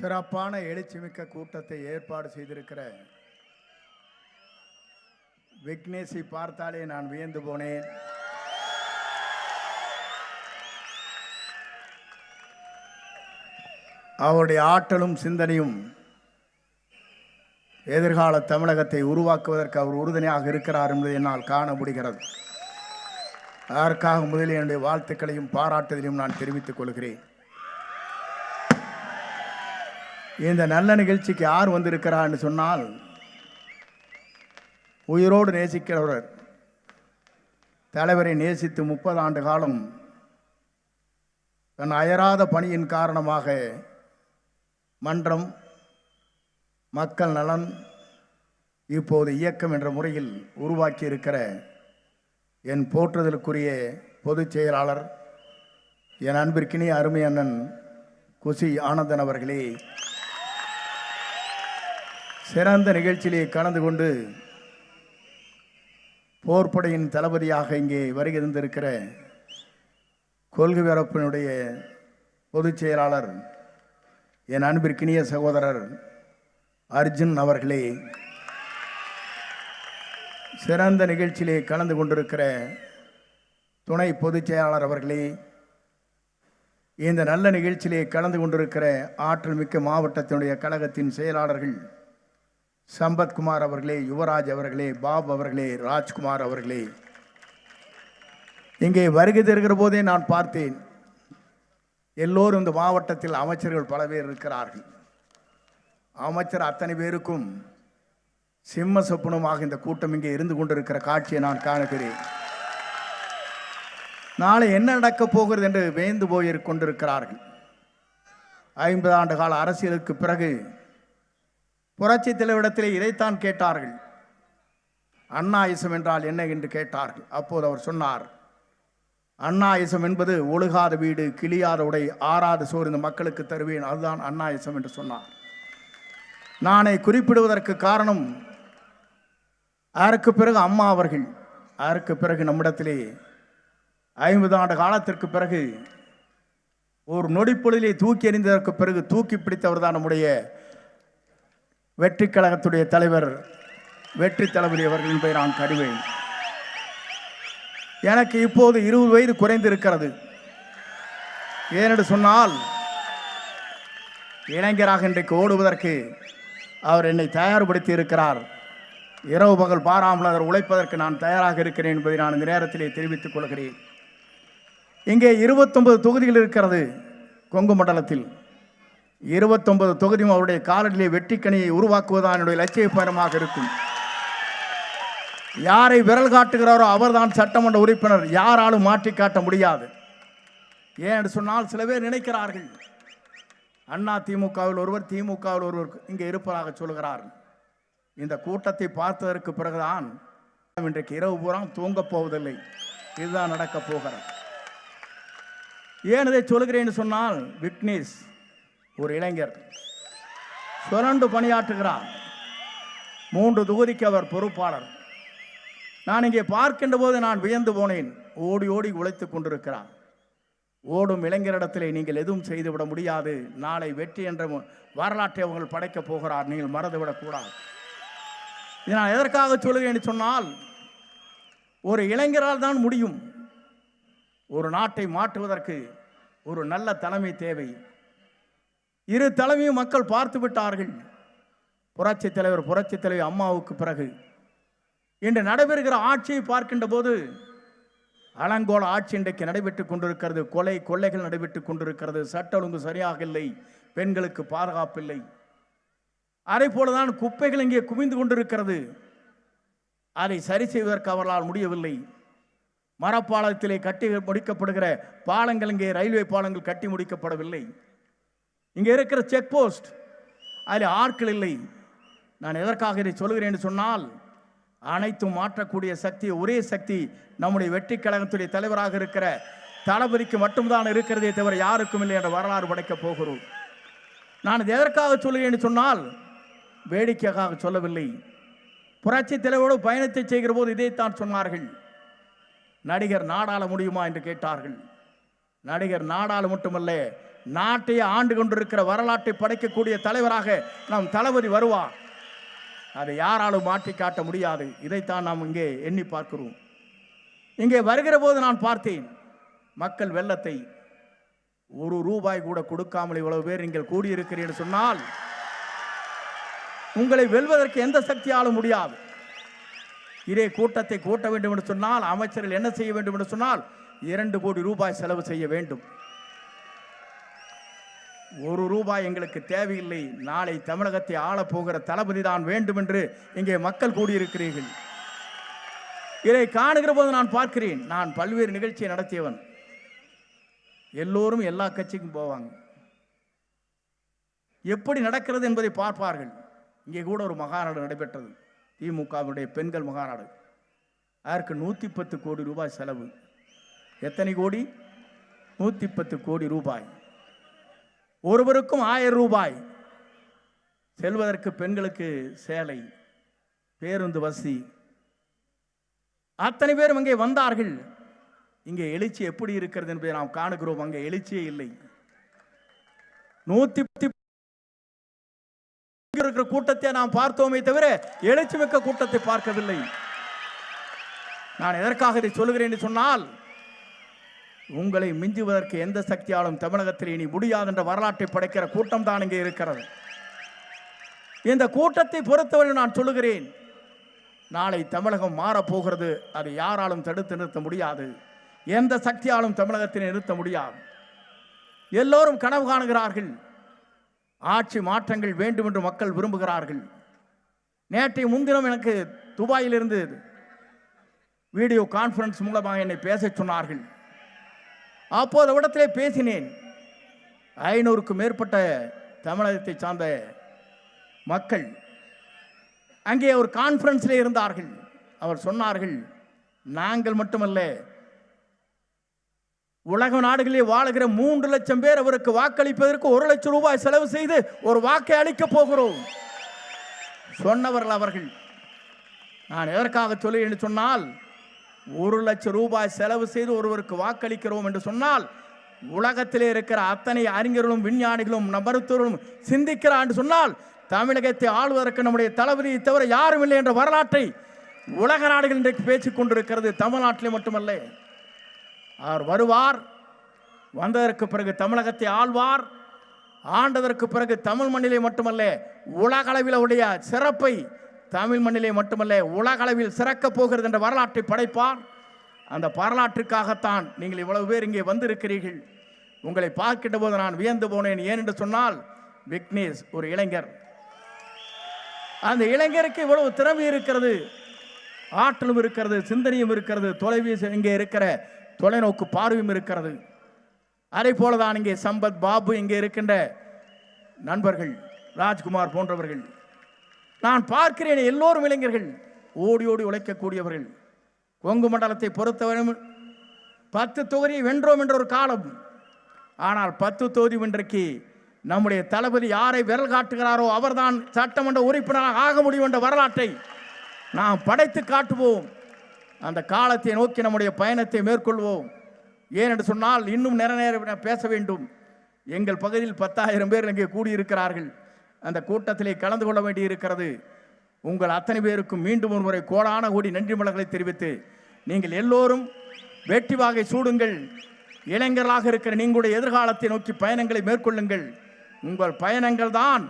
சிறப்பான எழுச்சிமிக்க கூட்டத்தை ஏற்பாடு செய்திருக்கிற விக்னேஷை பார்த்தாலே நான் வியந்து போனேன். அவருடைய ஆற்றலும் சிந்தனையும் எதிர்கால தமிழகத்தை உருவாக்குவதற்கு அவர் உறுதுணையாக இருக்கிறார் என்பதை என்னால் காண முடிகிறது. அதற்காக முதலில் என்னுடைய வாழ்த்துக்களையும் பாராட்டுதலையும் நான் தெரிவித்துக் கொள்கிறேன். இந்த நல்ல நிகழ்ச்சிக்கு யார் வந்திருக்கிறார் என்று சொன்னால், உயிரோடு நேசிக்கிறவர், தலைவரை நேசித்து 30 ஆண்டு காலம் தன் அயராத பணியின் காரணமாக மன்றம், மக்கள் நலன், இப்போது இயக்கம் என்ற முறையில் உருவாக்கி இருக்கிற என் போற்றுதலுக்குரிய பொதுச் செயலாளர், என் அன்பிற்கினிய அருமை அண்ணன் குஷி ஆனந்தன் அவர்களே, சிறந்த நிகழ்ச்சியிலே கலந்து கொண்டு போர்ப்படையின் தளபதியாக இங்கே வருகை தந்திருக்கிற கொள்கை பரப்பினுடைய பொதுச் செயலாளர், என் அன்பிற்கினிய சகோதரர் அர்ஜுன் அவர்களே, சிறந்த நிகழ்ச்சியிலே கலந்து கொண்டிருக்கிற துணை பொதுச் செயலாளர் அவர்களே, இந்த நல்ல நிகழ்ச்சியிலே கலந்து கொண்டிருக்கிற ஆற்றல் மிக்க மாவட்டத்தினுடைய கழகத்தின் செயலாளர்கள் சம்பத்குமார் அவர்களே, யுவராஜ் அவர்களே, பாப் அவர்களே, ராஜ்குமார் அவர்களே, இங்கே வருகை தருகிற போதே நான் பார்த்தேன், எல்லோரும் இந்த மாவட்டத்தில் அமைச்சர்கள் பல பேர் இருக்கிறார்கள். அமைச்சர் அத்தனை பேருக்கும் சிம்ம சொப்பனமாக இந்த கூட்டம் இங்கே இருந்து கொண்டிருக்கிற காட்சியை நான் காணுகிறேன். நாளை என்ன நடக்கப் போகிறது என்று வேந்து போய் கொண்டிருக்கிறார்கள். 50 ஆண்டு கால அரசியலுக்கு பிறகு புரட்சி தலைவரிடத்திலே இதைத்தான் கேட்டார்கள். அண்ணாயிசம் என்றால் என்ன என்று கேட்டார்கள். அப்போது அவர் சொன்னார், அண்ணாயிசம் என்பது ஒழுகாத வீடு, கிளியாத உடை, ஆறாத சோறு இந்த மக்களுக்கு தருவேன், அதுதான் அண்ணாயிசம் என்று சொன்னார். நானே குறிப்பிடுவதற்கு காரணம், அதற்கு பிறகு அம்மா அவர்கள், அதற்கு பிறகு நம்மிடத்திலே 50 ஆண்டு காலத்திற்கு பிறகு ஒரு நொடிப்பொழுதிலே தூக்கி எறிந்ததற்கு பிறகு தூக்கி பிடித்தவர் தான் நம்முடைய வெற்றி கழகத்துடைய தலைவர் வெற்றி தளபதி அவர்கள் என்பதை நான் கருவேன். எனக்கு இப்போது 20 வயது குறைந்திருக்கிறது. ஏனென்று சொன்னால், இளைஞராக இன்றைக்கு ஓடுவதற்கு அவர் என்னை தயார்படுத்தி இருக்கிறார். இரவு பகல் பாராமல் அவர் உழைப்பதற்கு நான் தயாராக இருக்கிறேன் என்பதை நான் இந்த நேரத்திலே தெரிவித்துக் கொள்கிறேன். இங்கே 29 தொகுதிகள் இருக்கிறது. கொங்கு மண்டலத்தில் 29 தொகுதியும் அவருடைய காலடியிலே வெற்றிக்கணியை உருவாக்குவதுதான் என்னுடைய லட்சிய பயணமாக இருக்கும். யாரை விரல் காட்டுகிறாரோ அவர்தான் சட்டமன்ற உறுப்பினர், யாராலும் மாற்றி காட்ட முடியாது. ஏன்னு சொன்னால், சில பேர் நினைக்கிறார்கள் அண்ணா திமுகவில் ஒருவர், திமுகவில் ஒருவர் இங்கே இருப்பதாக சொல்கிறார்கள். இந்த கூட்டத்தை பார்த்ததற்கு பிறகுதான் இன்றைக்கு இரவு பூரா தூங்கப் போவதில்லை. இதுதான் நடக்கப் போகிறது. ஏன் இதை சொல்கிறேன்னு சொன்னால், விக்னேஷ் ஒரு இளைஞர், சுரண்டு பணியாற்றுகிறார். 3 தொகுதிக்கு அவர் பொறுப்பாளர். நான் இங்கே பார்க்கின்ற போது நான் வியந்து போனேன். ஓடி ஓடி உழைத்துக் கொண்டிருக்கிறார். ஓடும் இளைஞரிடத்திலே நீங்கள் எதுவும் செய்துவிட முடியாது. நாளை வெற்றி என்ற வரலாற்றை அவர்கள் படைக்கப் போகிறார். நீங்கள் மறந்துவிடக்கூடாது. இதை நான் எதற்காக சொல்லுகிறேன் சொன்னால், ஒரு இளைஞரால் தான் முடியும். ஒரு நாட்டை மாற்றுவதற்கு ஒரு நல்ல தலைமை தேவை. இரு தலைமையும் மக்கள் பார்த்து விட்டார்கள். புரட்சி தலைவி அம்மாவுக்கு பிறகு இன்று நடைபெறுகிற ஆட்சியை பார்க்கின்ற போது, அலங்கோல ஆட்சி இன்றைக்கு நடைபெற்றுக் கொண்டிருக்கிறது. கொள்ளைகள் நடைபெற்றுக் கொண்டிருக்கிறது. சட்ட ஒழுங்கு சரியாக இல்லை. பெண்களுக்கு பாதுகாப்பில்லை. அதே போலதான் குப்பைகள் இங்கே குவிந்து கொண்டிருக்கிறது. அதை சரி செய்வதற்கு அவர்களால் முடியவில்லை. மரப்பாலத்திலே கட்டி முடிக்கப்படுகிற பாலங்கள், இங்கே ரயில்வே பாலங்கள் கட்டி முடிக்கப்படவில்லை. இங்கே இருக்கிற செக் போஸ்ட், அதில் ஆட்கள் இல்லை. நான் எதற்காக இதை சொல்கிறேன் என்று சொன்னால், அனைத்தும் மாற்றக்கூடிய சக்தி, ஒரே சக்தி நம்முடைய வெற்றி கழகத்துடைய தலைவராக இருக்கிற தளபதிக்கு மட்டும்தான் இருக்கிறதே தவிர யாருக்கும் இல்லை என்ற வரலாறு படைக்கப் போகிறோம். நான் இது எதற்காக சொல்கிறேன் என்று சொன்னால், வேடிக்கையாக சொல்லவில்லை. புரட்சி தலைவரோடு பயணத்தை செய்கிற போது இதைத்தான் சொன்னார்கள். நடிகர் நாடாள முடியுமா என்று கேட்டார்கள். நடிகர் நாடாளு மட்டுமல்ல, நாட்டையே ஆண்டு கொண்டிருக்கிற வரலாற்றை படைக்கக்கூடிய தலைவராக நம் தளபதி வருவார். அதை யாராலும் மாற்றி காட்ட முடியாது. இதைத்தான் நாம் இங்கே எண்ணி பார்க்கிறோம். இங்கே வருகிற போது நான் பார்த்தேன், மக்கள் வெள்ளத்தை ₹1 கூட கொடுக்காமல் இவ்வளவு பேர் நீங்கள் கூடியிருக்கிறீர்கள் சொன்னால் உங்களை வெல்வதற்கு எந்த சக்தியாலும் முடியாது. இதே கூட்டத்தை கூட்ட வேண்டும் என்று சொன்னால் அமைச்சர்கள் என்ன செய்ய வேண்டும் என்று சொன்னால் ₹2 கோடி செலவு செய்ய வேண்டும். ₹1 எங்களுக்கு தேவையில்லை. நாளை தமிழகத்தை ஆளப்போகிற தளபதி தான் வேண்டும் என்று இங்கே மக்கள் கூடியிருக்கிறீர்கள். இதை காணுகிற போது நான் பார்க்கிறேன். நான் பல்வேறு நிகழ்ச்சியை நடத்தியவன். எல்லோரும் எல்லா கட்சிக்கும் போவாங்க, எப்படி நடக்கிறது என்பதை பார்ப்பார்கள். இங்கே கூட ஒரு மகாநாடு நடைபெற்றது, திமுகவுடைய பெண்கள் மகாநாடு. அதற்கு ₹110 கோடி செலவு. எத்தனை கோடி? ₹110 கோடி. ஒருவருக்கும் ₹1000. செல்வதற்கு பெண்களுக்கு சேலை, பேருந்து வசதி, அத்தனை பேரும் அங்கே வந்தார்கள். இங்கே எழுச்சி எப்படி இருக்கிறது என்பதை நாம் காணுகிறோம். அங்கே எழுச்சியே இல்லை. 110 இருக்கிற கூட்டத்தை நாம் பார்த்தோமே தவிர எழுச்சி மிக்க கூட்டத்தை பார்க்கவில்லை. நான் எதற்காக இதை சொல்லுகிறேன் என்று சொன்னால், உங்களை மிஞ்சுவதற்கு எந்த சக்தியாலும் தமிழகத்தில் இனி முடியாது என்ற வரலாற்றை படைக்கிற கூட்டம் தான் இங்கே இருக்கிறது. இந்த கூட்டத்தை பொறுத்தவரை நான் சொல்லுகிறேன், நாளை தமிழகம் மாறப்போகிறது. அதை யாராலும் தடுத்து நிறுத்த முடியாது. எந்த சக்தியாலும் தமிழகத்தை நிறுத்த முடியாது. எல்லோரும் கனவு காணுகிறார்கள். ஆட்சி மாற்றங்கள் வேண்டும் என்று மக்கள் விரும்புகிறார்கள். நேற்றைய முன்தினம் எனக்கு துபாயிலிருந்து வீடியோ கான்ஃபரன்ஸ் மூலமாக என்னை பேச சொன்னார்கள். அப்போது இடத்திலே பேசினேன். 500க்கும் மேற்பட்ட தமிழகத்தை சார்ந்த மக்கள் அங்கே ஒரு கான்ஃபரன்ஸில் இருந்தார்கள். அவர் சொன்னார்கள், நாங்கள் மட்டுமல்ல, உலக நாடுகளிலே வாழுகிற 3 லட்சம் பேர் அவருக்கு வாக்களிப்பதற்கு ₹1,00,000 செலவு செய்து ஒரு வாக்கை அளிக்க போகிறோம் சொன்னவர்கள் அவர்கள். நான் எதற்காக சொல்லி என்று சொன்னால், ₹1,00,000 செலவு செய்து ஒருவருக்கு வாக்களிக்கிறோம் என்று சொன்னால் உலகத்திலே இருக்கிற அத்தனை அறிஞர்களும் விஞ்ஞானிகளும் மருத்துவர்களும் சிந்திக்கிறார் என்று சொன்னால், தமிழகத்தை ஆளுவதற்கு நம்முடைய தளபதியை தவிர யாரும் இல்லை என்ற வரலாற்றை உலக நாடுகள் இன்றைக்கு பேசிக் கொண்டிருக்கிறது. தமிழ்நாட்டிலே மட்டுமல்ல, அவர் வருவார். வந்ததற்கு பிறகு தமிழகத்தை ஆள்வார். ஆண்டதற்கு பிறகு தமிழ் மண்ணிலே மட்டுமல்ல, உலகளவில் அவருடைய சிறப்பை தமிழ் மண்ணிலே மட்டுமல்ல உலகளவில் சிறக்கப் போகிறது என்ற வரலாற்றை படைப்பார். அந்த வரலாற்றுக்காகத்தான் நீங்கள் இவ்வளவு பேர் இங்கே வந்திருக்கிறீர்கள். உங்களை பார்க்கின்ற போது நான் வியந்து போனேன். ஏனென்று சொன்னால், விக்னேஷ் ஒரு இளைஞர். அந்த இளைஞருக்கு இவ்வளவு திறமை இருக்கிறது, ஆற்றலும் இருக்கிறது, சிந்தனையும் இருக்கிறது, தொலைபேசி இங்கே இருக்கிற தொலைநோக்கு பார்வையும் இருக்கிறது. அதே போலதான் இங்கே சம்பத், பாபு, இங்கே இருக்கின்ற நண்பர்கள், ராஜ்குமார் போன்றவர்கள் நான் பார்க்கிறேன். எல்லோரும் இளைஞர்கள், ஓடி ஓடி உழைக்கக்கூடியவர்கள். கொங்கு மண்டலத்தை பொறுத்தவரை 10 தொகுதியை வென்றோம் என்ற ஒரு காலம். ஆனால் 10 தொகுதி இன்றைக்கு நம்முடைய தளபதி யாரை விரல் காட்டுகிறாரோ அவர்தான் சட்டமன்ற உறுப்பினராக ஆக முடியும் என்ற வரலாற்றை நாம் படைத்து காட்டுவோம். அந்த காலத்தை நோக்கி நம்முடைய பயணத்தை மேற்கொள்வோம். ஏனென்று சொன்னால், இன்னும் நேரம் பேச வேண்டும். எங்கள் பகுதியில் 10,000 பேர் இங்கே கூடியிருக்கிறார்கள். அந்த கூட்டத்திலே கலந்து கொள்ள வேண்டி இருக்கிறது. உங்கள் அத்தனை பேருக்கும் மீண்டும் ஒரு முறை கோடான கோடி நன்றி மலர்களை தெரிவித்து, நீங்கள் எல்லோரும் வெற்றி வாகை சூடுங்கள். இளைஞர்களாக இருக்கிற நீங்களுடைய எதிர்காலத்தை நோக்கி பயணங்களை மேற்கொள்ளுங்கள். உங்கள் பயணங்கள் தான்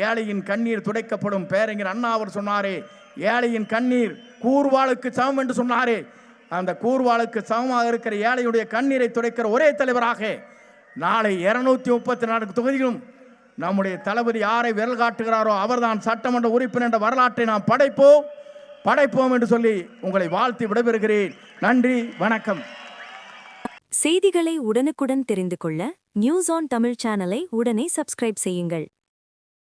ஏழையின் கண்ணீர் துடைக்கப்படும். பேரறிஞர் அண்ணா அவர் சொன்னாரே, ஏழையின் கண்ணீர் கூர்வாளுக்கு சமம் என்று சொன்னாரே, அந்த கூர்வாளுக்கு சமமாக இருக்கிற ஏழையுடைய கண்ணீரை துடைக்கிற ஒரே தலைவராக நாளை 234 தொகுதியிலும் நம்முடைய தளபதி யாரை விரல் காட்டுகிறாரோ அவர்தான் சட்டமன்ற உறுப்பினர் என்ற வரலாற்றை நாம் படைப்போம் என்று சொல்லி உங்களை வாழ்த்தி விடைபெறுகிறேன். நன்றி, வணக்கம். செய்திகளை உடனுக்குடன் தெரிந்து கொள்ள நியூஸ் ஆன் தமிழ் சேனலை உடனே சப்ஸ்கிரைப் செய்யுங்கள்.